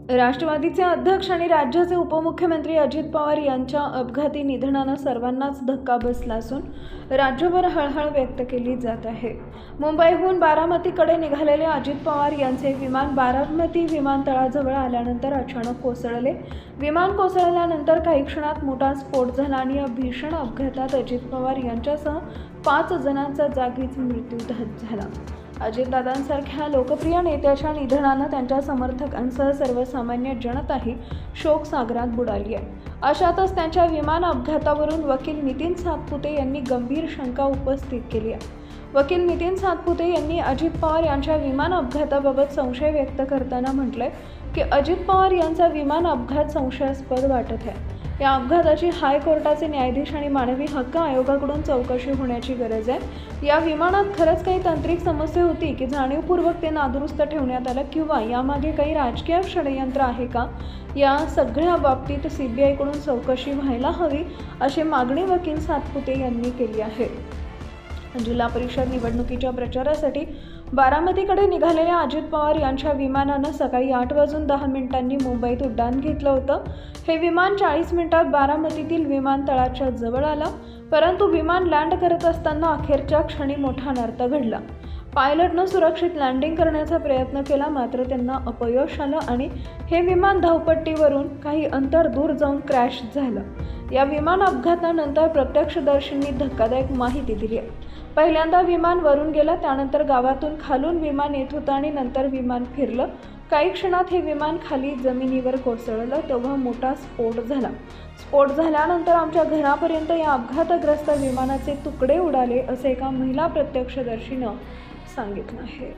राष्ट्रवादीचे अध्यक्ष आणि राज्याचे उपमुख्यमंत्री अजित पवार यांच्या अपघाती निधनानं सर्वांनाच धक्का बसला असून राज्यभर हळहळ व्यक्त केली जात आहे। मुंबईहून बारामतीकडे निघालेले अजित पवार यांचे विमान बारामती विमानतळाजवळ आल्यानंतर अचानक कोसळले। विमान कोसळल्यानंतर काही क्षणात मोठा स्फोट झाला आणि या भीषण अपघातात अजित पवार यांच्यासह 5 जणांचा जागीच मृत्यू झाला। अजितदादांसारख्या लोकप्रिय नेत्याच्या निधनानं त्यांच्या समर्थकांसह सर्वसामान्य जनताही शोकसागरात बुडाली आहे। अशातच त्यांच्या विमान अपघातावरून वकील नितीन सातपुते यांनी गंभीर शंका उपस्थित केली आहे। वकील नितीन सातपुते यांनी अजित पवार यांच्या विमान अपघाताबाबत संशय व्यक्त करताना म्हटलंय की अजित पवार यांचा विमान अपघात संशयास्पद वाटत आहे। या अपघाताची हायकोर्टाचे न्यायाधीश आणि मानवी हक्क आयोगाकडून चौकशी होण्याची गरज आहे। या विमानात खरंच काही तांत्रिक समस्या होती की जाणीवपूर्वक ते नादुरुस्त ठेवण्यात आलं किंवा यामागे काही राजकीय षडयंत्र आहे का? या सगळ्या बाबतीत CBI कडून चौकशी व्हायला हवी अशी मागणी वकील सातपुते यांनी केली आहे। जिल्हा परिषद निवडणुकीच्या प्रचारासाठी बारामतीकडे निघालेल्या अजित पवार यांच्या विमानानं सकाळी 8:10 मुंबईत उड्डाण घेतलं होतं। हे विमान 40 मिनिटात बारामतीतील विमानतळाच्या जवळ आलं, परंतु विमान लँड करत असताना अखेरच्या क्षणी मोठा अनर्थ घडला। पायलटनं सुरक्षित लँडिंग करण्याचा प्रयत्न केला, मात्र त्यांना अपयश आलं आणि हे विमान धावपट्टीवरून काही अंतर दूर जाऊन क्रॅश झालं। या विमान अपघातानंतर प्रत्यक्षदर्शींनी धक्कादायक माहिती दिली आहे। पहिल्यांदा विमान वरून गेलं, त्यानंतर गावातून खालून विमान येत होतं आणि नंतर विमान फिरलं। काही क्षणात हे विमान खाली जमिनीवर कोसळलं, तेव्हा मोठा स्फोट झाला। स्फोट झाल्यानंतर आमच्या घरापर्यंत या अपघातग्रस्त विमानाचे तुकडे उडाले, असे एका महिला प्रत्यक्षदर्शीनं सांगितलं आहे।